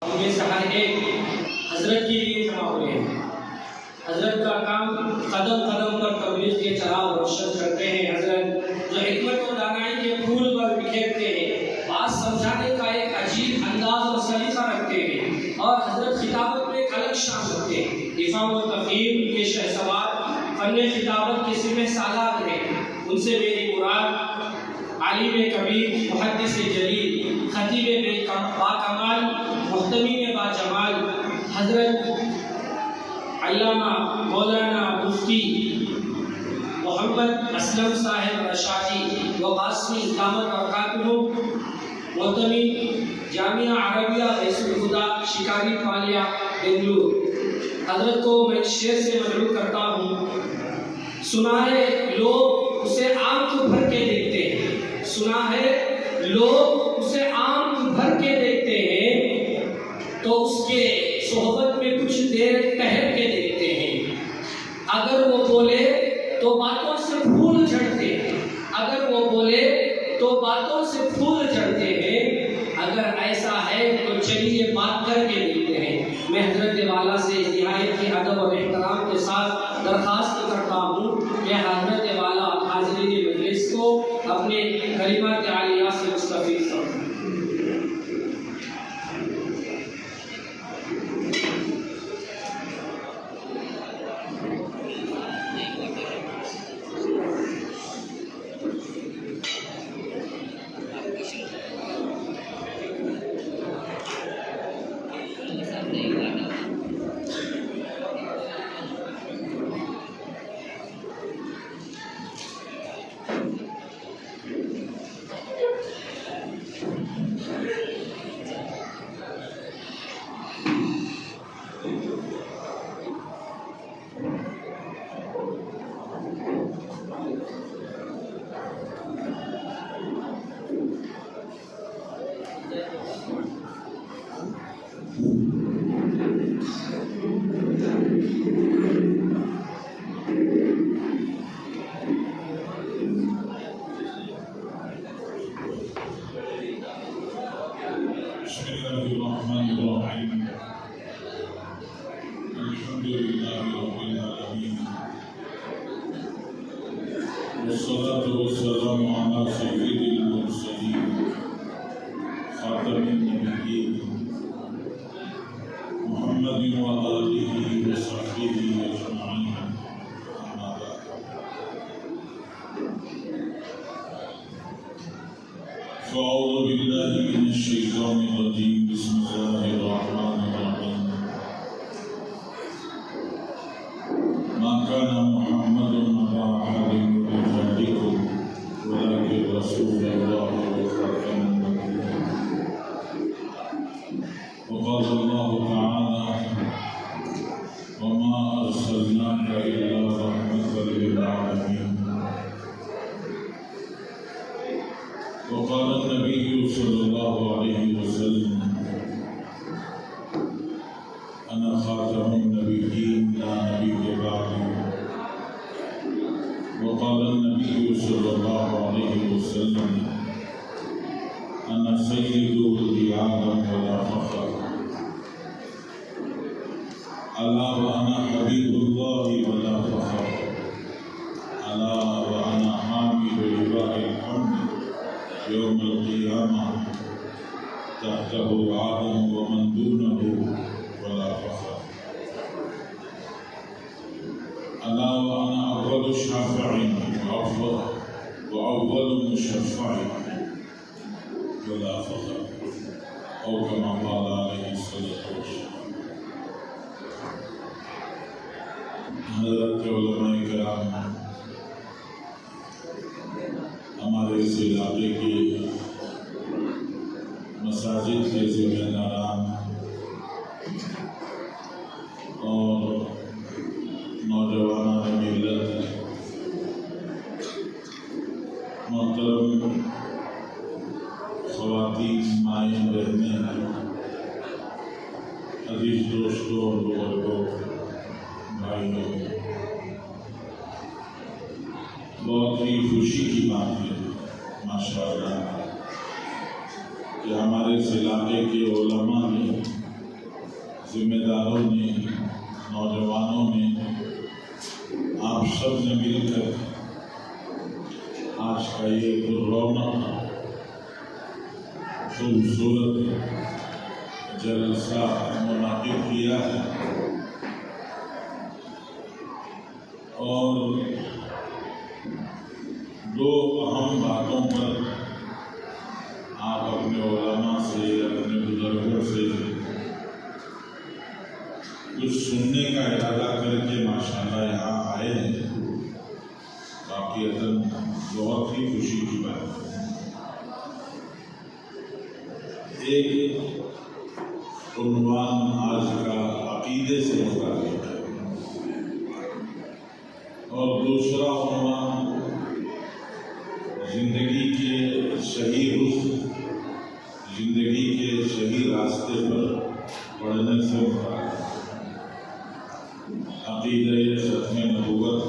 یہ سارے حضرت کے لیے جمع ہوئے ہیں۔ حضرت کا کام قدم قدم پر تبلیغ کے چراغ روشن کرتے ہیں۔ حضرت جو حکمت و دانائی کے پھول پر بکھیرتے ہیں، بات سمجھانے کا ایک عجیب انداز اور سلیقہ رکھتے ہیں، اور حضرت خطابت میں ایک الگ شان رکھتے ہیں۔ افہام و تفہیم کے شہسوار فن خطابت کے سمہ سالار ہیں۔ ان سے میری مراد عالم کبیر، محدث جلیل، خطیب باکمال، محتمین باجمال حضرت علامہ مولانا مفتی محمد اسلم صاحب رشادی و قاسمی دامت برکاتہم، محتمین جامعہ عربیہ رئیس الہدیٰ شکاری پالیا بنگلور۔ حضرت کو میں شعر سے مدعو کرتا ہوں۔ سنا ہے لوگ اسے آنکھ بھر کے دیکھتے ہیں، سنا ہے لوگ اسے آنکھ بھر کے دیکھتے ہیں، تو اس کے صحبت میں کچھ دیر ٹہر کے دیکھتے ہیں۔ اگر وہ بولے تو باتوں سے پھول جھڑتے ہیں، اگر وہ بولے تو باتوں سے پھول جھڑتے ہیں۔ اگر ایسا ہے تو چلیے بات کر کے دیکھتے ہیں۔ میں حضرت والا سے نہایت کی ادب اور احترام کے ساتھ درخواست کرتا ہوں کہ حضرت والا حاضرین مجلس کو اپنے کلمات عالیہ سے مستفید فرمائیں۔ والصلاة والسلام على سيد المرسلين خاتم النبيين محمد وآله وصحبه أجمعين، أما بعد، فأعوذ بالله من الشيطان الرجيم، بسم الله الرحمن الرحيم. ما كان محمد أبا أحد من رجالكم ولكن رسول الله وخاتم النبيين. وقال الله تعالى: وما أرسلناك إلا رحمة للعالمين. وقال النبي صلى الله عليه وسلم: أنا خاتم النبيين لا نبي بعدي. وقال النبي صلى الله عليه وسلم: أنا سيد ولد آدم ولا فخر. ألا وأنا حبيب الله ولا فخر. ألا وأنا حامل لواء الحمد يوم القيامة تحته آدم ومن دونه ولا فخر. ألا وأنا أول شافع وأول مشفع ولا فخر، أو كما قال عليه الصلاة والسلام. حضرت علماء کرام، ہمارے اس علاقے کے مساجد کے ذمہ داران اور نوجوانان ملت، محترم خواتین، مائیں، بہنیں، عزیز دوستوں اور بزرگوں، بھائیوں، بہت ہی خوشی کی بات ہے ماشاءاللہ کہ ہمارے اس علاقے کے علماء نے خوبصورت جلسہ منعقد کیا ہے اور دو اہم باتوں پر آپ اپنے علماء سے اپنے بزرگوں سے کچھ سننے کا ارادہ کر کے ماشاءاللہ یہاں آئے ہیں، واقعتاً بہت ہی خوشی کی بات ہے۔ ایک عنوان آج کا عقیدے سے متعلق ہے اور دوسرا عنوان زندگی کے صحیح رخ، زندگی کے صحیح راستے پر بڑھنے سے متعلق عقیدہ ختم نبوت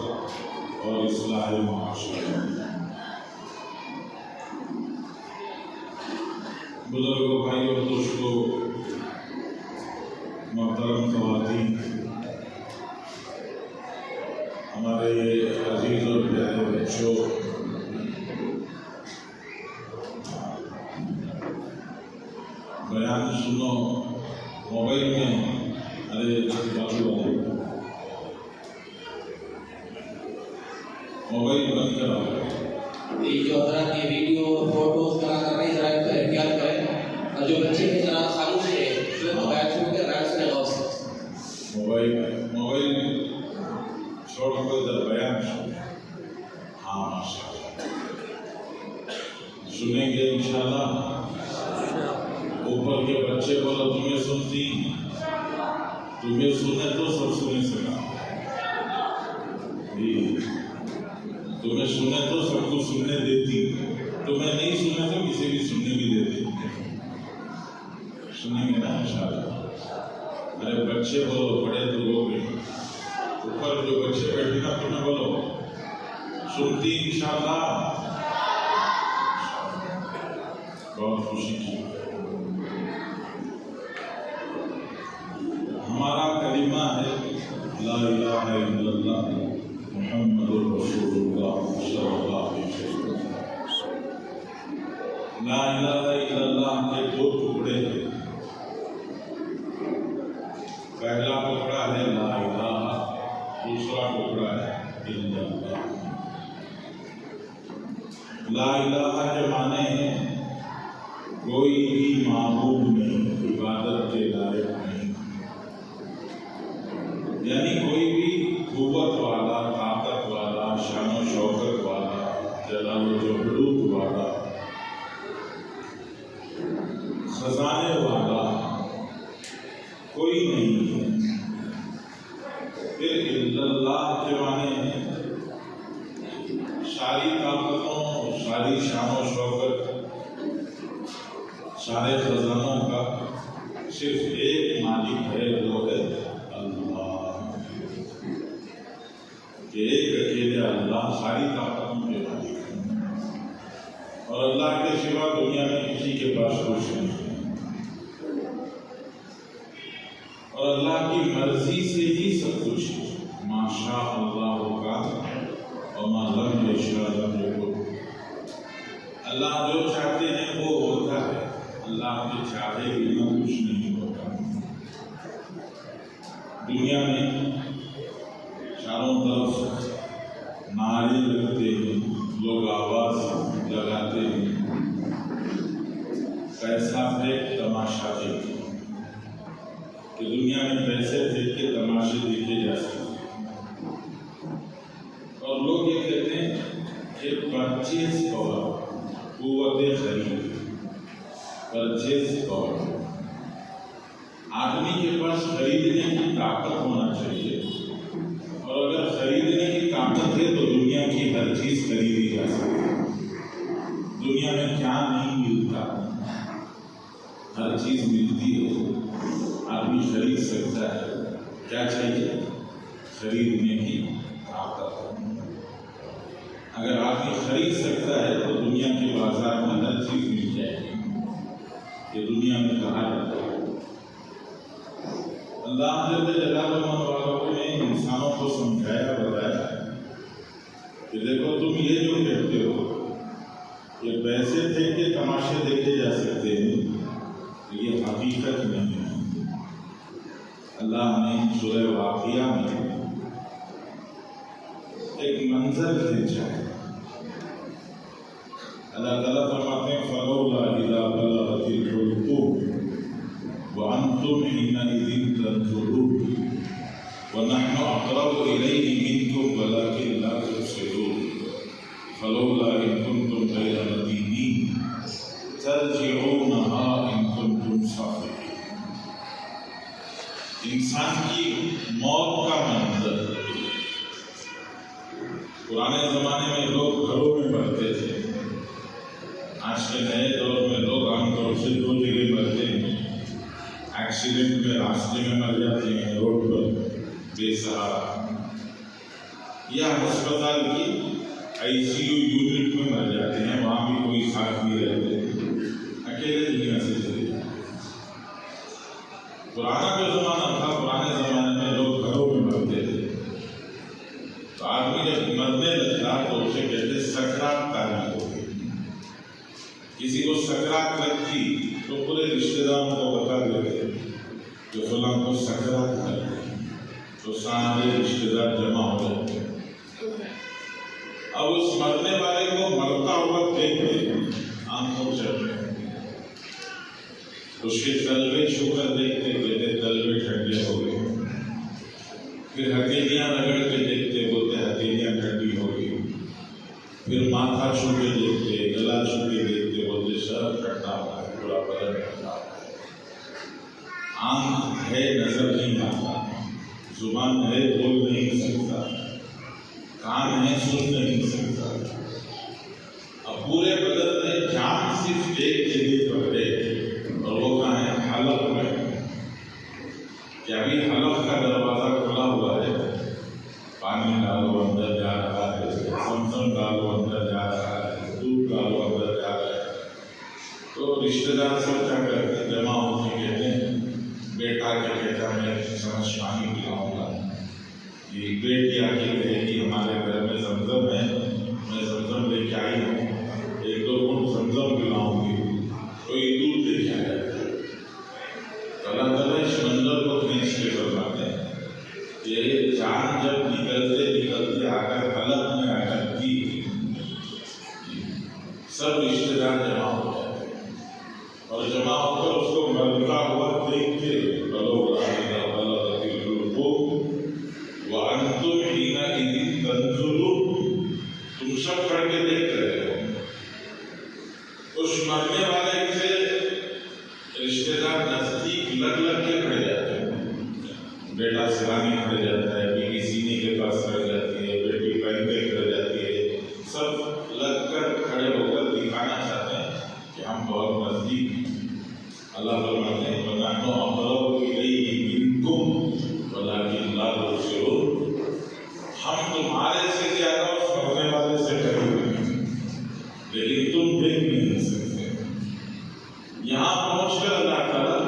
اور اصلاح معاشرہ۔ بزرگوں، بھائی اور دوستوں، محترم خواتین، ہمارے عزیز اور پیارے بچوں، بیان سنو موبائل میں، ارے موبائل بند کرو۔ یہ جو حضرات یہ ویڈیو فوٹوز کرا کر رہے ہیں، ذرا ان کو احتیاط کریں، اور جو بچے ہیں ذرا خاموش رہیں، پھر موبائل چھوڑ کے رائٹ سے غور سے موبائل چھوڑ کر ادھر بیان سنو۔ ہاں ماشاءاللہ سنیں گے انشاءاللہ۔ اوپر کے بچے بولو تمہیں سنتی، تمہیں سنے تو سب سنے سکا، تمہیں سنے تو سب کو سننے دیتی، تمہیں نہیں سنے تو کسی بھی سننے بھی دیتی۔ سنیں گے نا انشاءاللہ۔ ارے بچے بولو، بڑے تو لوگ ہیں، اوپر جو بچے بیٹھے نا تمہیں بولو سنتی انشاءاللہ۔ بہت خوشی کی ہمارا کلمہ ہے لا الہ الا اللہ محمد رسول اللہ صلی اللہ علیہ وسلم۔ لا الہ الا اللہ کے دو ٹکڑے ہیں، پہلا ٹکڑا ہے لا الہ، دوسرا ٹکڑا ہے الا اللہ۔ لا الہ کے معنی ہے کوئی بھی معبود نہیں، عبادت کے لائق نہیں، یعنی کوئی بھی قوت والا، طاقت والا، شان و شوکت والا، جلال و جبروت والا، خزانے والا کوئی نہیں ہے۔ پھر الا اللہ کے معنی ہے ساری طاقتوں، ساری شان و شوکت، سارے خزانوں کا صرف ایک مالک ہے، وہ ہے اللہ۔ کہ ایک اکیلے اللہ ساری طاقتوں کے مالک ہے، اور اللہ کے سوا دنیا میں کسی کے پاس کچھ نہیں ہے، اور اللہ کی مرضی سے ہی سب کچھ ہے۔ ما شاء اللہ کا وما لم یشاء لم یکن۔ اللہ جو چاہتے ہیں وہ ہوتا ہے، اللہ کے چاہے بنا کچھ نہیں ہوتا۔ دنیا میں چاروں طرف نعرے لگتے ہیں، لوگ آواز لگاتے ہیں، پیسہ پھینک تماشا دیکھ، کہ دنیا میں پیسے پھینک کے تماشے دیکھے جا سکتے ہیں، اور لوگ یہ کہتے ہیں کہ پرچیز پاور، قوت خرید، پرچیز پاور، آدمی کے پاس خریدنے کی طاقت ہونا چاہیے، اور اگر خریدنے کی طاقت ہے تو دنیا کی ہر چیز خریدی جا سکتی ہے۔ دنیا میں کیا نہیں ملتا، ہر چیز ملتی ہے، آدمی خرید سکتا ہے۔ کیا چاہیے؟ خریدنے کی طاقت۔ اگر آدمی خرید سکتا ہے تو دنیا کے بازار میں ہر چیز مل جائے گی، یہ دنیا میں کہا جاتا ہے۔ اللہ جل جلالہ والوں نے انسانوں کو سمجھایا، بتایا کہ دیکھو تم یہ جو کہتے ہو کہ پیسے پھینک کے تماشے دیکھے جا سکتے ہیں، یہ حقیقت نہیں ہے۔ اللہ نے سورہ واقعہ میں ایک منظر کھینچا ہے۔ اللہ تعالیٰ فرماتے ہیں فَلَوْلَا إِذَا بَلَغَتِ الْحُلْقُومَ وَأَنْتُمْ حِينَئِذٍ تَنظُرُونَ وَنَحْنُ أَقْرَبُ إِلَيْهِ مِنْكُمْ وَلَكِنْ لَا تُبْصِرُونَ فَلَوْلَا إِن كُنتُمْ غَيْرَ مَدِينِينَ تَرْجِعُونَهَا إِن كُنتُمْ صَادِقِينَ۔ انسان کی موت کا منظر۔ پرانے زمانے میں لوگ گھروں میں مرتے تھے، آج کے نئے دور میں لوگ عام طور سے دو جگہ مرتے ہیں، ایکسیڈنٹ میں راستے میں مر جاتے ہیں، روڈ پر بے سہارا، یا ہسپتال کی ICU یونٹ میں مر جاتے ہیں، وہاں بھی کوئی ساتھ نہیں رہتے، اکیلے دنیا سے چلے جاتے ہیں۔ پرانا جو زمانہ تھا، پرانے زمانے میں لوگ گھروں میں مرتے تھے، تو آدمی جب مرنے لگتا تو اسے کہتے سکرات تاری ہو گئی۔ کسی کو سکرات لگتی تو پورے رشتے داروں کو بتا دیتے کہ فلاں کو سکرات لگ گئی، تو سارے رشتے دار جمع ہو جاتے۔ اب اس مرنے والے کو مرتا ہوا دیکھتے آنکھوں سے اس کے تلوے چھو کر دیکھتے، کہتے تلوے ٹھنڈے ہو گئے۔ پھر ہتھیلیاں رگڑ کے دیکھتے، بولتے ہتھیلیاں ٹھنڈی ہو گئی۔ پھر ماتھا چھو کے دیکھتے، گلا چھو کے دیکھتے، بولتے سر ٹھنڈا ہوا ہے، پورا بدن ٹھنڈا ہوا ہے۔ آنکھ ہے نظر نہیں آتا، زبان ہے بول نہیں سکتا، کان ہے سن نہیں سکتا، اب پورے بدن میں جان صرف ایک جگہ پر ہے، اور وہ کہاں ہے؟ حلق میں۔ کہ ابھی حلق کا دروازہ کھلا ہوا ہے، پانی ڈالو اندر جا رہا ہے، زمزم ڈالو اندر جا رہا ہے، دودھ ڈالو اندر جا رہا ہے۔ تو رشتے دار سوچا کرتے جمع ہو کے کہتے ہیں، بیٹا کے کہتا میں سمجھ پانی پلاؤں گا، یہ بیٹی آ کے کہے کہ ہمارے گھر میں زمزم ہے، میں زمزم لے کے آئی ہوں، ایک دو گھونٹ زمزم پلاؤں گی، کوئی دودھ لے کے آیا۔ اللہ تعالیٰ اس منظر کو کھینچ کے فرماتے ہیں کہ جان جب نکلتے نکلتے آ کر حلق میں آ کر کی، سب رشتے دار جمع ہو جاتے ہیں، اور جمع ہو کر اس کو مرتا ہوا دیکھ کے فَلَوْلَا إِذَا بَلَغَتِ الْحُلْقُومَ وَأَنْتُمْ حِينَئِذٍ تَنظُرُونَ۔ تم سب کھڑ کے دیکھ رہے ہو، اس مرنے والے سے رشتے دار نزدیک لگ لگ کے کھڑے جاتے ہیں۔ بیٹا سرانے کھڑے جاتا ہے، بیوی سینے کے پاس کھڑ جاتی ہے، بیٹی پہن پہ کھڑ جاتی ہے، سب لگ کر کھڑے ہو کر دکھانا چاہتے ہیں کہ ہم بہت نزدیک ہیں۔ اللہ فرماتے ہیں وَنَحْنُ أَقْرَبُ إِلَيْهِ مِنْكُمْ وَلَكِنْ لَا تُبْصِرُونَ۔ ہم تمہارے سے زیادہ اس مرنے والے سے قریب ہیں، لیکن تم دیکھ نہیں سکتے۔ یہاں پہنچ کر اللہ تعالیٰ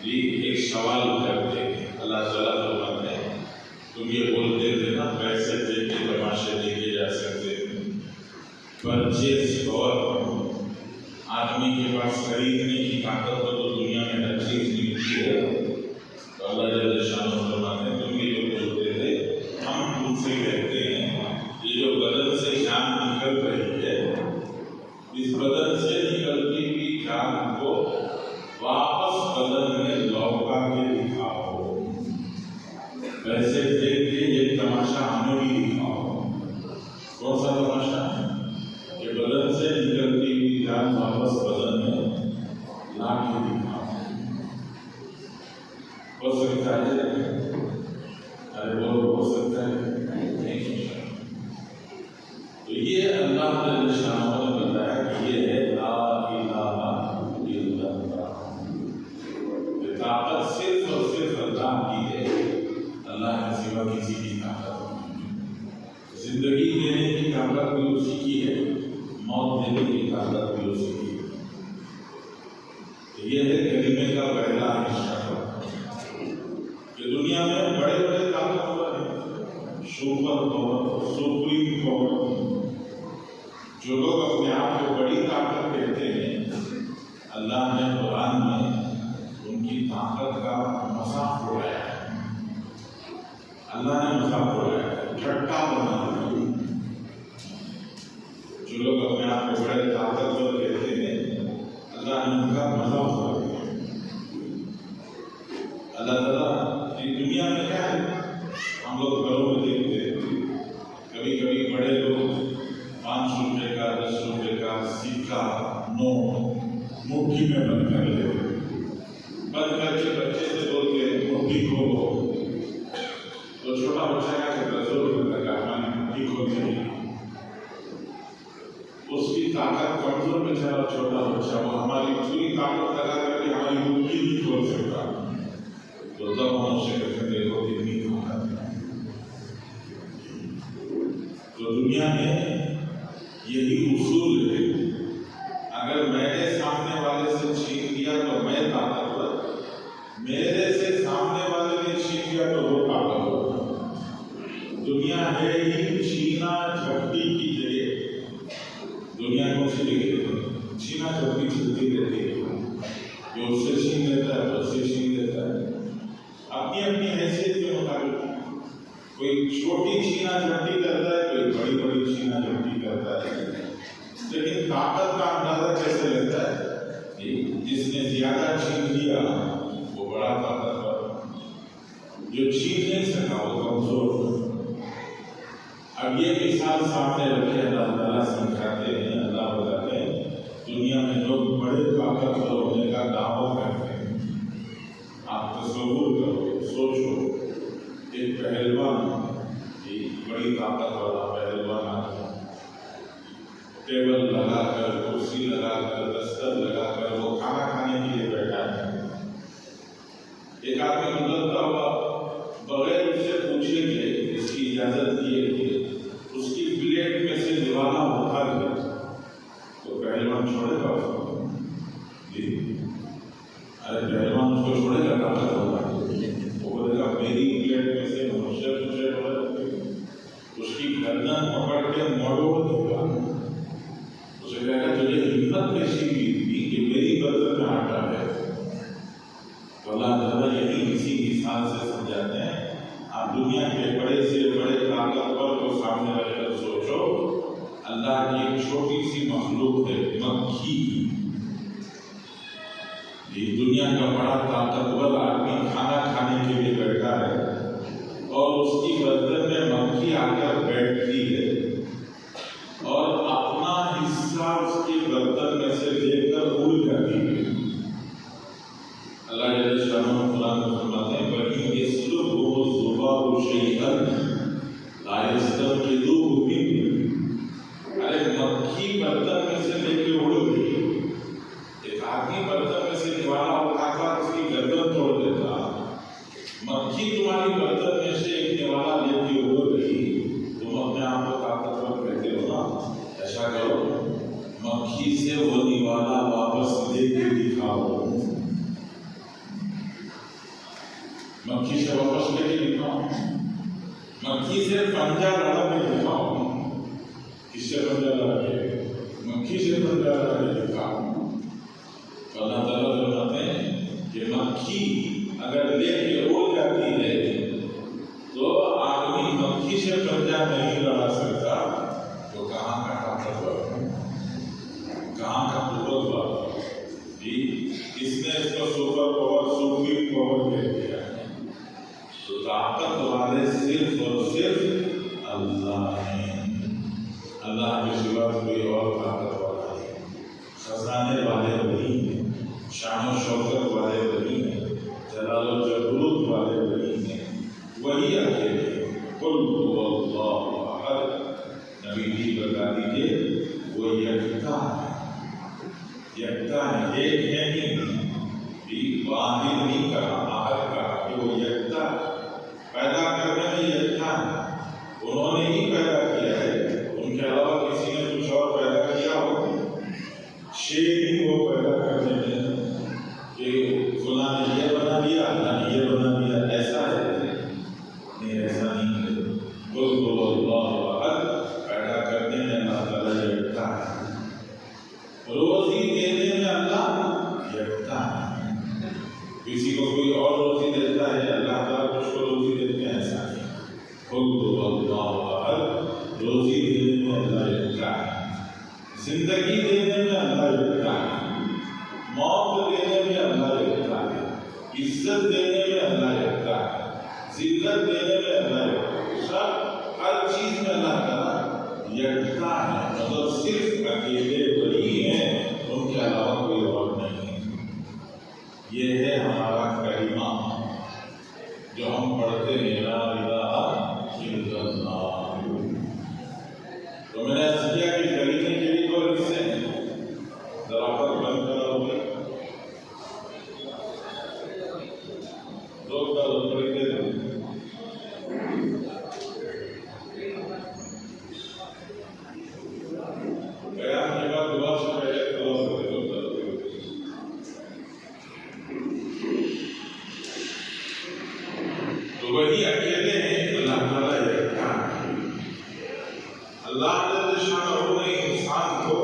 یہ ایک سوال کرتے ہیں۔ اللہ تعالیٰ فرماتے ہیں تم یہ بولتے تھے نا پیسے دے کے تماشے دیکھے جا سکتے ہیں، پرچیز اور آدمی کے پاس خریدنے کی طاقت تو دنیا میں ہر چیز ملتی ہے، تو اللہ جل شانہ فرماتے ہیں تم یہ جو بولتے تھے ہم تم سے کہتے ہیں یہ جو بدن سے جان نکل رہی ہے، اس بدن سے نکلتی ہوئی جان کو واپس بدن میں لوٹا کے دکھاؤ، پیسے دے کے یہ تماشا ہمیں بھی دکھاؤ۔ کون سا تماشا ہے؟ کہ بدن سے نکلتی ہوئی جان واپس بدن میں لا کے دکھاؤ۔ ہو سکتا ہے ارے وہ ہو سکتا ہے نہیں ہو سکتا۔ تو یہ اللہ جل شانہ نے بتایا کہ یہ ہے لا الہ الا اللہ، یہ طاقت صرف اور صرف اللہ کی ہے، اللہ کے سوا کسی کی طاقت نہیں۔ زندگی دینے کی طاقت بھی اسی کی ہے، موت دینے کی طاقت بھی اسی کی ہے۔ یہ ہے کلمے کا پہلا حصہ کہ دنیا میں بڑے بڑے طاقتور ہیں، سپر پاور، سپریم پاور، جو لوگ اپنے آپ کو بڑی طاقت کہتے ہیں، اللہ نے قرآن میں ताकत का मजाक उड़ाया है, अल्लाह ने मजाक उड़ाया है, ठट्टा बना है। जो लोग अपने आप को बड़े ताकतवर कहते हैं, अल्लाह ने उनका मजाक उड़ाया। अल्लाह ताला ये दुनिया में क्या है, हम लोग घरों में देखते हैं, कभी कभी बड़े लोग 5 रुपए का 10 रुपए का सिक्का नोट मुट्ठी में बंद कर लेते, बंद करके बच्चे से बोलते मुट्ठी खोलो, तो छोटा बच्चा क्या करता है, 100 रुपए का हमारी मुट्ठी खोलते हैं। उसकी ताकत कमजोर बेचारा छोटा बच्चा, वो हमारी पूरी ताकत लगा करके हमारी मुट्ठी नहीं खोल सकता, तो तब मनुष्य कहते देखो कितनी ताकत है। तो दुनिया में यही उसूल है, अगर मैंने सामने वाले से छीन लिया तो मैं ताकतवर, मेरे से सामने वाले ने छीन लिया तो वो ताकतवर। दुनिया है ही छीना झपटी की जगह। दुनिया कौन सी जगह है? छीना झपटी चलती रहती है, जो उससे छीन लेता है तो उससे छीन लेता है, अपनी अपनी हैसियत के मुताबिक। कोई छोटी छीना झपटी करता है, कोई बड़ी बड़ी छीना झपटी करता है, लेकिन ताकत का अंदाजा कैसे लगता है? जिसने ज्यादा छीन लिया वो बड़ा ताकतवर, जो छीन नहीं सका वो कमजोर। अब ये मिसाल सामने रखे अल्लाह ताला समझाते हैं, अल्लाह बताते हैं, दुनिया में लोग बड़े ताकतवर होने का दावा करते हैं। आप तस्वीर करो, सोचो, एक पहलवान, एक बड़ी ताकत वाला पहलवान आता है, टेबल लगाकर, कुर्सी लगाकर, दस्तर लगाकर वो खाना खाने के लिए बैठा है। एक आदमी गुजरता हुआ बगैर उससे पूछे कि इसकी इजाजत दिए कि उसकी प्लेट में से निवाला उठा दिया, तो पहलवान छोड़ेगा उसको? जी, अरे पहलवान उसको छोड़ेगा? ताकत होगा, वो बोलेगा मेरी प्लेट में से मनुष्य तुझे उसकी गर्दन पकड़ के मरोड़ देगा। उसे कहेगा तुझे हिम्मत कैसी हुई थी कि मेरी गर्दन में आटा है? तो अल्लाह ताला यही इसी मिसाल से समझाते हैं। आप दुनिया के बड़े से बड़े ताकतवर को सामने रखकर सोचो, अल्लाह की एक छोटी सी मखलूक है, मक्खी। ये दुनिया का बड़ा ताकतवर आदमी खाना खाने के लिए बैठा है और उसकी गर्दन में मक्खी आकर बैठती है और अपना हिस्सा उसकी गर्दन में से लेकर उड़ जाती है। अल्लाह जल्ल शाह कुरान में फरमाते हैं, बनी यसलुबु ज़ुबारु शैअन ला यस्तंक़िज़ुहु मिन्हु। अरे मक्खी गर्दन में से लेके उड़ गई, एक आदमी गर्दन में से निवाला उठाकर उसकी गर्दन तोड़ देता, मक्खी तुम्हारी गर्दन में से एक निवाला लेके उड़ गई, तुम अपने आप को ताकतवर कहते हो ना? ऐसा करो, मक्खी से वो निवाला वापस लेके दिखाओ, मक्खी से वापस लेके दिखाओ, मक्खी से पंजा लड़ा के दिखाओ। किससे पंजा लड़ा के? मक्खी से पंजा लड़ा के दिखाओ। अल्लाह ताला फरमाते हैं कि मक्खी अगर लेके उड़ जाती है तो आदमी मक्खी से पंजा नहीं लड़ा सकता, तो कहाँ का ताकतवर, कहाँ का ताकतवर? इसने इसको सुपर पावर, सुप्रीम पावर कह दिया। तो ताकत वाले सिर्फ और सिर्फ अल्लाह है, अल्लाह के सिवा कोई और ताकत वाला है। खजाने वाले वही हैं, शान शौकत वाले वही हैं, जलाल और जबरूत वाले वही हैं, वही अकेले। कुल हुवल्लाहु अहद, नबी जी बता दीजिए वो यकता है, यकता है, एक है नहीं, वाहिद नहीं कहा, आहद कहा कि वो यकता पैदा करने में यकता है। उन्होंने ही पैदा किया है, उनके अलावा किसी ने कुछ और पैदा किया हो? शेर ही वो पैदा करने में कि फलां ने ये बना दिया, अल्लाह ने ये बना दिया, ऐसा है नहीं, کو کوئی اور روزی دیتا ہے اللہ تعالیٰ اس کو روزی دیتے ہیں ایسا نہیں خود اللہ احد روزی دینے میں اللہ یکتا ہے زندگی دینے میں اللہ یکتا ہے موت دینے میں اللہ یکتا ہے عزت دینے میں اللہ یکتا ہے ذلت دینے میں اللہ یکتا ہے سب ہر چیز میں اللہ تعالیٰ یکتا ہے مطلب صرف اکیلے وہی ہیں ان کے علاوہ کوئی اور نہیں ہے یہ ہے ہمارا کلمہ جو ہم پڑھتے ہیں لا الہ الا اللہ تو میں نے عرض کیا کہ کلمے کے بھی دو حصے ہیں ذرافت بند کرا ہوگا دو کا دوسرے کے دو قیام کے بعد دعا سے پہلے دعا کرتے دو کا تو وہی اکیلے ہیں اللہ تعالیٰ یکتا ہے اللہ جل شانہ نے انسان کو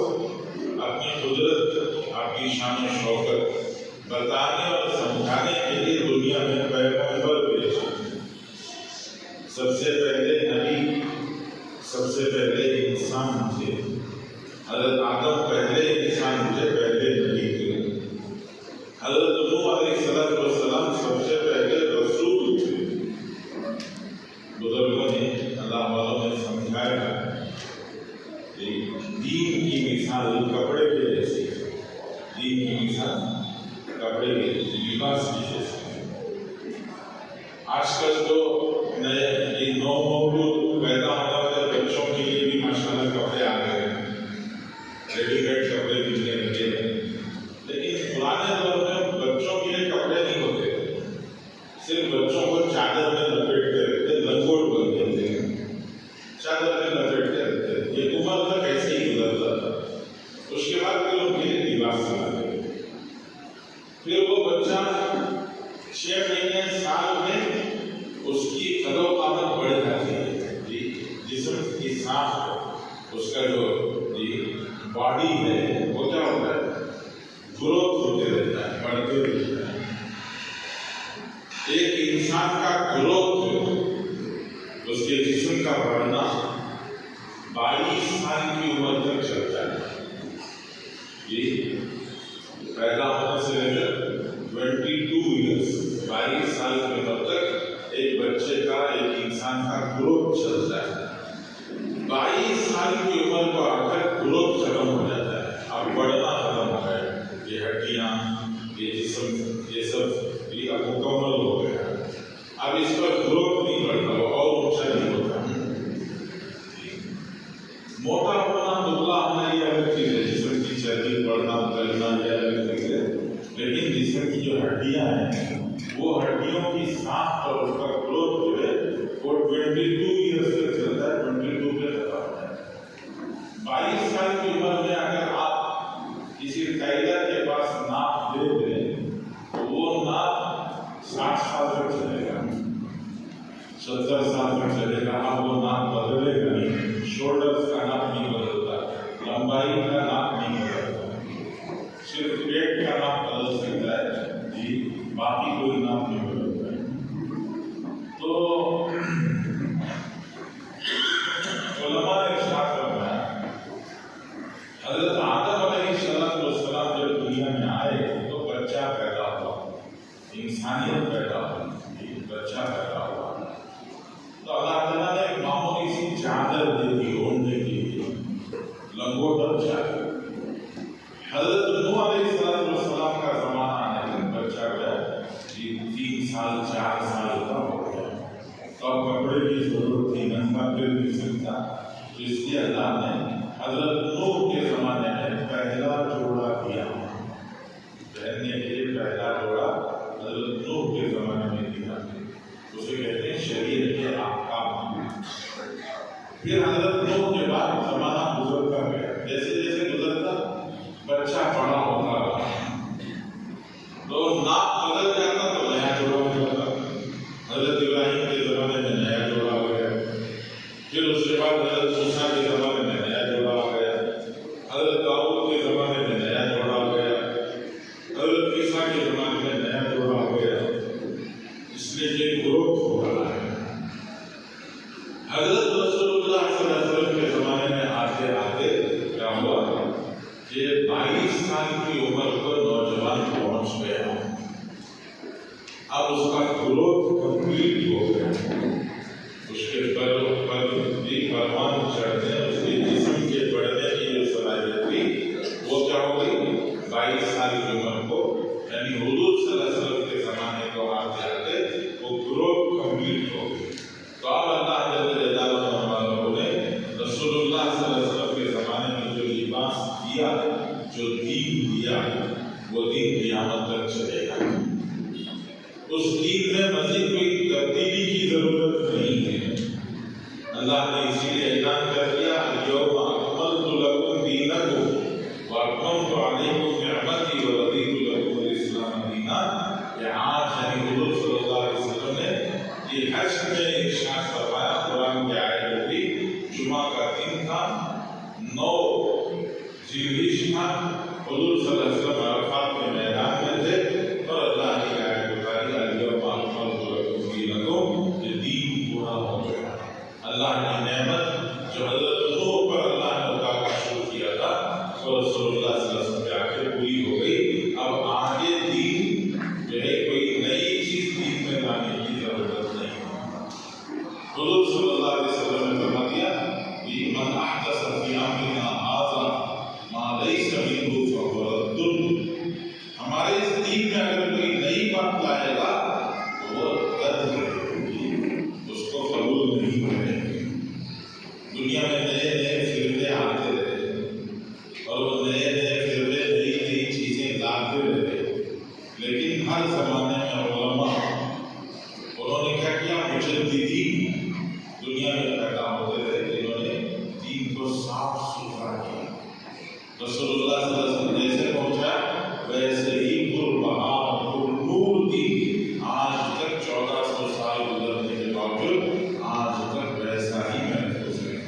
اپنی قدرت اپنی شان و شوکت بتانے اور سمجھانے کے لیے دنیا میں پیغمبر بھیجا سب سے پہلے نبی سب سے پہلے انسان تھے حضرت آدم پہلے انسان تھے پہلے نبی تھے حضرت نوح علیہ السلام سب سے پہلے رسول تھے بزرگوں نے اللہ والوں نے سمجھایا دین کی مثال کپڑے کے جیسی ہے دین کی مثال کپڑے کے لباس کی جیسی آج کل جو نئے نو مولود پیدا ہونے والے بچوں کے لیے بھی ماشاءاللہ کپڑے آ گئے ہیں ریڈی میڈ کپڑے ملنے لگے ہیں لیکن پرانے دور میں بچوں کے لیے کپڑے نہیں ہوتے صرف بچوں کو چادر میں لپیٹتے رہتے لنگوٹ بن دیتے ہیں چادر میں لپیٹتے رہتے یہ عمر تک ایسے ہی گزرتا تھا اس کے بعد پھر ان کے لیے لباس بناتے پھر وہ بچہ 6 مہینے سال میں اس کی قد و قامت بڑھ جاتی ہے جسم کی سانس اس کا جو باڈی ہے وہ کیا ہوتا ہے گروتھ ہوتے رہتا ہے بڑھتے رہتا ہے ایک انسان کا گروتھ اس کے جسم کا بڑھنا 22 سال کی عمر تک چلتا ہے یہ پیدا ہونے سے لے کر 22 ایئرس 22 سال کی عمر تک ایک بچے کا ایک انسان کا گروتھ چلتا ہے 22 سال کی عمر کو آ کر گروتھ ختم ہو جاتا ہے اب بڑھنا ختم ہو گیا یہ ہڈیاں یہ جسم یہ سب یہ اب مکمل ہو گیا اب اس پر گروتھ نہیں بڑھتا اور اونچا نہیں ہوتا موٹا ہونا دبلا ہونا یہ الگ چیز ہے جسم کی چربی بڑھنا گلنا یہ الگ چیز ہے لیکن جسم کی جو ہڈیاں ہیں وہ ہڈیوں کی سانس اور اس کا گروتھ جو ہے وہ 22 ایئرس تک چلتا ہے 22 پہ ختم ہوتا ہے 22 سال کی عمر میں اگر آپ کسی ٹائلر کے پاس ناپ دے دیں تو وہ ناپ 60 سال تک چلے گا 70 سال تک چلے گا اب وہ ناپ بدلے گا نہیں شولڈرز کا ناپ نہیں بدلتا لمبائی کا ناپ نہیں بدلتا صرف پیٹ کا ناپ بدل سکتا ہے باقی کوئی ناپ نہیں بدلتا ہے تو علماء نے ارشاد فرمایا حضرت آدم علیہ السلام جب دنیا میں آئے تو بچہ پیدا ہوا انسانیت پیدا ہوئی بچہ پیدا ہوا تو اللہ تعالیٰ نے ایک معمولی سی چادر دے دی اوڑھنے کے لیے لنگوٹ اور چادر حضرت نوح علیہ السلام کا زمانہ ہے بچہ گیا 3 سال 4 سال کا ہو گیا تو اب کپڑے کی ضرورت تھی ننگا پھر نہیں سکتا تو اس لیے اللہ نے حضرت نوح کے زمانے میں پہلا جوڑا دیا پہننے کے لیے پہلا جوڑا حضرت نوح کے زمانے میں دیا اسے کہتے ہیں شریعت کے احکام پھر حضرت نوح کے بعد زمانہ گزرتا گیا جیسے جیسے گزرتا بچہ بڑا ہوتا رہا تو ناپ بدل جاتا تو نیا جوڑا ہو جاتا حضرت ابراہیم کے زمانے میں نیا جوڑا ہو گیا پھر اس کے بعد حضرت موسیٰ کے زمانے میں نیا جوڑا ہو گیا حضرت داؤد کے زمانے میں نیا جوڑا ہو گیا حضرت اب اس کا گروتھ کمپلیٹ ہو گیا، اس کے پر بھی پروان چڑھتے ہیں، اس کے جسم کے بڑھنے کی جو صلاحیت تھی وہ کیا ہو گئی 22 سال کی عمر کو، یعنی حضور صلی اللہ علیہ وسلم کے زمانے کو آتے آتے وہ گروتھ کمپلیٹ ہو گئی۔ تو اب اللہ جل جلالہ نے رسول اللہ صلی اللہ علیہ وسلم کے زمانے میں جو لباس دیا، جو دین دیا، وہ دین قیامت تک چلے گا۔ اس دین میں مزید کوئی تبدیلی کی ضرورت نہیں ہے۔ اللہ نے اسی لیے اعلان کر دیا اليوم اکملت لکم دینکم واکملت علیکم نعمتی ورضیت لکم الاسلام دینا۔ کہ آج یعنی حضور صلی اللہ علیہ وسلم نے یہ حج میں ارشاد فرمایا، قرآن کی آیت بھی، جمعہ کا دن تھا، 9 ذوالحجہ تھا، حضور صلی اللہ علیہ وسلم عرفات کے میدان میں تھے اور اللہ کی آیت اتاری اليوم اکملت لکم دینکم، یہ دین پورا ہو گیا۔ اللہ کی نعمت جو حضرت نوح پر اللہ نے اتارنا شروع کیا تھا وہ رسول اللہ صلی اللہ علیہ وسلم کے آگے پوری ہو گئی۔ اب آگے دین جو ہے کوئی نئی چیز دین میں لانے کی ضرورت نہیں ہے۔ حضور صلی اللہ علیہ وسلم نے فرما دیا کہ من احدث فی امرنا ھذا ما لیس منہ فہو رد۔ ہمارے اس دین میں اگر کوئی نئی بات لائے گا تو وہ رد ہوگی، اس کو قبول نہیں کریں گے۔ دنیا میں نئے نئے فرقے آتے رہے اور وہ نئے نئے فرقے نئی نئی چیزیں لاتے رہے، لیکن ہر زمانے میں علماء انہوں نے کیا کیا، مجددین دنیا میں پیدا ہوتے رہے جنہوں نے دین کو صاف ستھرا کیا۔ رسول اللہ صلی اللہ علیہ وسلم جیسے پہنچا ویسے ہی پربہار پرنور دین آج تک 1400 سال گزرنے کے باوجود آج تک ویسا ہی محفوظ ہے۔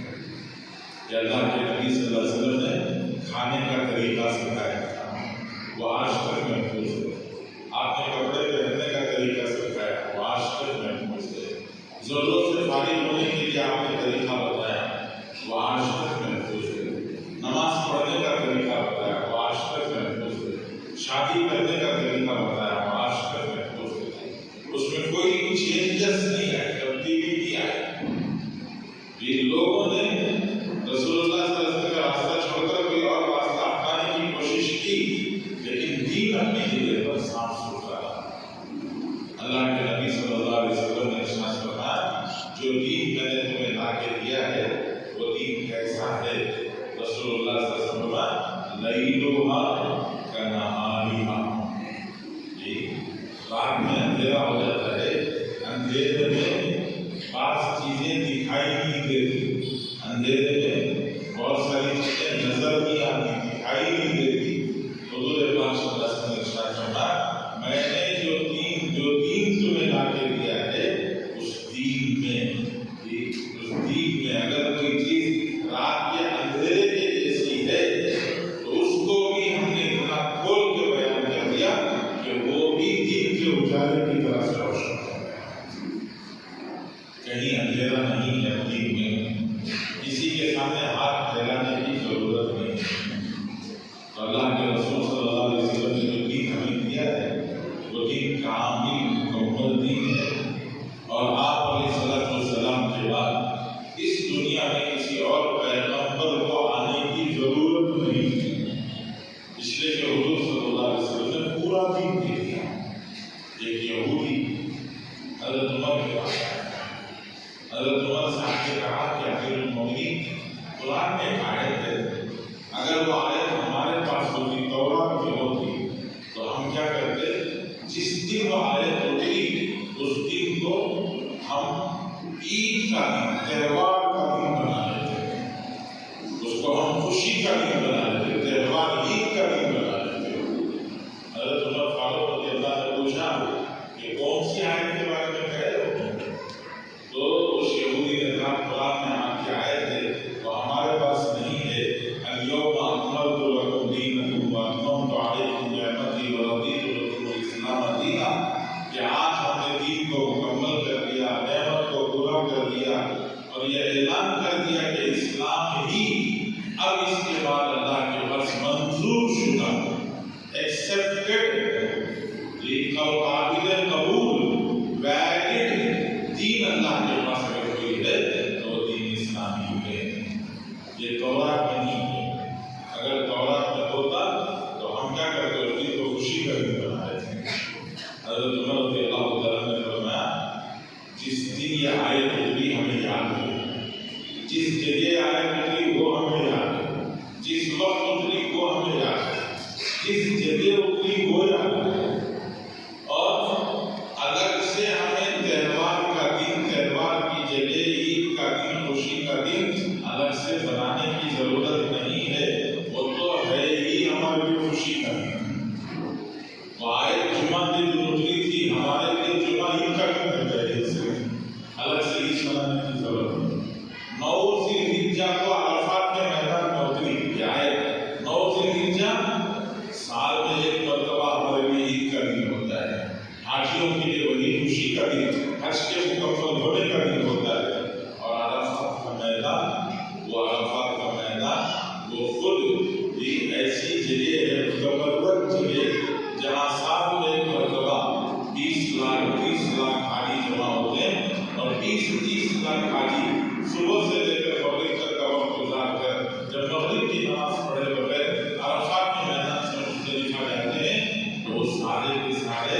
کہ اللہ کے نبی صلی اللہ علیہ وسلم نے کھانے کا طریقہ سکھایا تھا، وہ آج تک محفوظ ہے۔ آپ نے کپڑے پہننے کا طریقہ سکھایا، وہ آج تک محفوظ ہے۔ ضرورت سے فارغ ہونے کے لیے آپ نے طریقہ بتایا، وہ آج تک محفوظ ہے۔ نماز پڑھنے کا طریقہ بتایا، وہ آج تک محفوظ ہے۔ شادی کرنے کا طریقہ بتایا، وہ آج تک محفوظ ہے۔ اس میں کوئی چینجز نہیں آئے، تبدیلی نہیں آئی۔ یہ لوگوں نے رسول اللہ صلی اللہ علیہ وسلم کا راستہ چھوڑ کر کوئی اور راستہ اپنانے کی کوشش کی، لیکن دین اپنی جگہ پر صاف ستھرا رہا۔ اللہ کے نبی صلی اللہ علیہ وسلم نے ارشاد فرمایا جو دین میں نے تمہیں لا کے دیا ہے وہ دین کیسا ہے؟ رسول اللہ صلی اللہ علیہ وسلم فرمایا لیلھا کنہارھا، رات میں اندھیرا ہو جاتا ہے، اندھیرے میں بعض چیزیں دکھائی نہیں دیتی، اندھیرے میں بہت ساری چیزیں نظر نہیں آتی، دکھائی نہیں دیتی۔ حضور پاک صلی اللہ علیہ وسلم نے ارشاد فرمایا میں نے جو دین تمہیں لا کے دیا ہے اس دین میں اگر کوئی چیز رات کے اندھیرے کے جیسی ہے تو اس کو بھی ہم نے اتنا کھول کے بیان کر دیا کہ وہ بھی دین کے اجالے کی طرح سے روشن ہو گیا۔ کہیں اندھیرا نہیں ہے دین میں، کسی کے سامنے ہاتھ پھیلانے کی ضرورت نہیں ہے۔ تو اللہ کے رسول صلی اللہ علیہ وسلم نے جو دین ہمیں دیا ہے وہ دین کامل مکمل دین ہے، اور آپ علیہ الصلوۃ والسلام کے بعد اس دنیا میں کسی اور پیغمبر کو آنے کی ضرورت نہیں ہے، اس لیے کہ حضور صلی اللہ علیہ وسلم نے پورا دین دے دیا۔ ایک یہودی حضرت عمر کے پاس آیا، حضرت عمر صاحب نے کہا کہ امیر المومنین قرآن میں ایک آیت ہے، اگر وہ آیت ہمارے پاس ہوتی، تورات میں ہوتی تو ہم کیا کرتے، جس دن وہ آیت اتری اس دن کو ہم عید کا دن، تہوار کا دن بنا لیتے، اس کو ہم خوشی کا دن بنا لیتے، تہوار عید کا دن بنا لیتے۔ حضرت عمر فاروق رضی اللہ عنہ نے پوچھا کہ کون سی آیت کے بارے میں کہہ رہے ہو؟ تو اس یہودی نے کہا قرآن میں آپ کی آیت ہے وہ ہمارے پاس نہیں ہے، اليوم اکملت لکم دینکم واتممت علیکم نعمتی ورضیت لکم الاسلام دینا، کہ آج ہم نے دین کو مکمل کر دیا، نعمت کو پورا کر دیا اور یہ اعلان کر دیا کہ اسلام ہی اب اس کے بعد اللہ का दिन, हज के मुकम्मल होने का दिन होता है। और अराफात का मैदान, वो अराफात का मैदान वो खुद भी ऐसी जगह है, मुतबर्रक जगह, जहाँ साल में एक मरतबा 30 लाख हाजी जमा होते हैं और 20-30 लाख हाजी सुबह से लेकर मगरिब तक का वक्त गुजार कर जब मगरिब की नमाज पढ़े बगैर अराफात के मैदान से मुज़दलिफा जाते हैं, तो वो सारे के सारे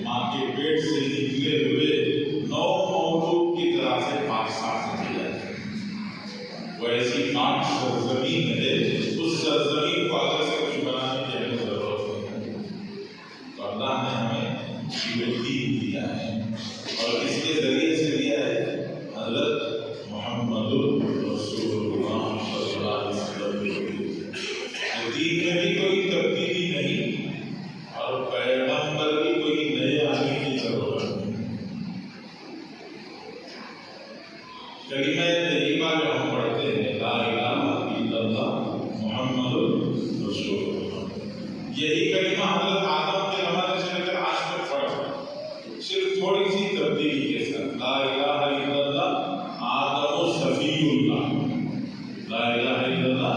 माँ के पेट से निकले हुए 9 मौलूद की तरह से पाक साफ हो जाते हैं। वो ऐसी पाक सरजमीन है, उस सरजमीन को अगर से कुछ बनाने की हमें जरूरत नहीं है। तो अल्लाह ने हमें दीन दिया है और इसके जरिए से दिया है हज़रत मुहम्मदुर रसूलुल्लाह सल्लल्लाहु अलैहि वसल्लम। दीन में भी कोई तब्दीली नहीं और पैगंबर भी कोई नए आने की जरूरत नहीं। कलिमा तय्यबा जो हम पढ़ते हैं, ला इलाहा इल्लल्लाह मुहम्मदुर रसूलुल्लाह, यही कलिमा हज़रत आदम के ज़माने से लेकर आज तक पढ़ा, सिर्फ थोड़ी सी तब्दीली के साथ। ला इलाहा इल्लल्लाह आदम सफीउल्लाह, ला इलाहा इल्लल्लाह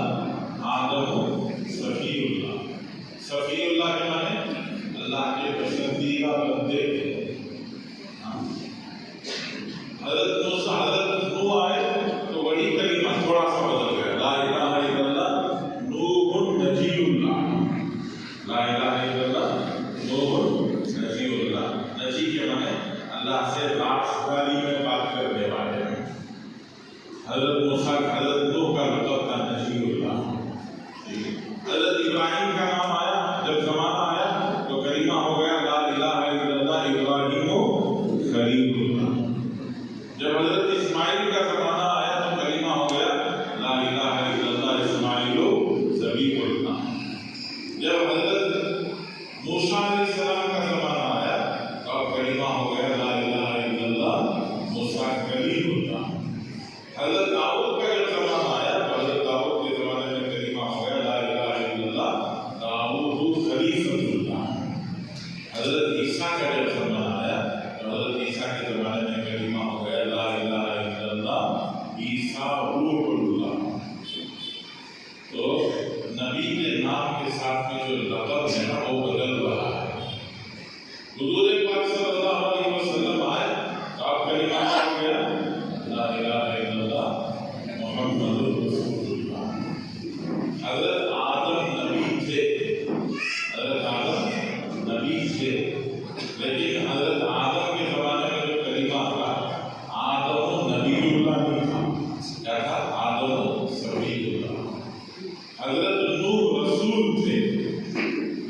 आदम सफीउल्लाह। सफीउल्लाह के माने अल्लाह के पसंदीदा बंदे। हज़रत मूसा, हज़रत नूह आए तो वही कलिमा थोड़ा सा बदल गया, ला इलाहा इल्लल्लाह नूहुन नजीउल्लाह, ला इलाहा इल्लल्लाह नूहुन नजीउल्लाह। नजी के माने अल्लाह से राज़दारी में बात करने वाले हैं। हज़रत मूसा, हज़रत नूह का मतलब था नजीउल्लाह। हज़रत इब्राहिम का नाम आया, जब ज़माना आया तो कलिमा हो गया ला इलाहा इल्लल्लाह इब्राहिमु खलीलुल्लाह। जब हज़रत इस्माइल का ज़माना आया तो कलिमा हो गया ला इलाहा इल्लल्लाह इस्माइलु ज़बीहुल्लाह। जब हज़रत मूसा अलैहिस्सलाम का ज़माना आया तो अब कलिमा हो गया ला इलाहा इल्लल्लाह मूसा कलीमुल्लाह। हज़रत दाऊद का जब ज़माना आया तो हज़रत दाऊद के ज़माने में कलिमा हो गया ला इलाहा इल्लल्लाह दाऊद खलीफतुल्लाह। हज़रत ईसा का जब ज़माना आया तो हज़रत ईसा के ज़माने में कलिमा हो गया ला इलाहा इल्लल्लाह ईसा रूहुल्लाह। तो नबी के नाम के साथ में जो लक़ब है ना वो बदल रहा है। हुज़ूर पाक सल्लल्लाहु अलैहि वसल्लम आए तो आप कलिमा हो गया ला इलाहा इल्लल्लाह मुहम्मदुर रसूलुल्लाह। हज़रत आदम नबी थे, हज़रत आदम नबी थे, लेकिन हज़रत आदम के ज़माने में जो कलिमा था आदम नबीउल्लाह नहीं था, क्या था? आदम सफीउल्लाह। हज़रत नूह रसूल थे,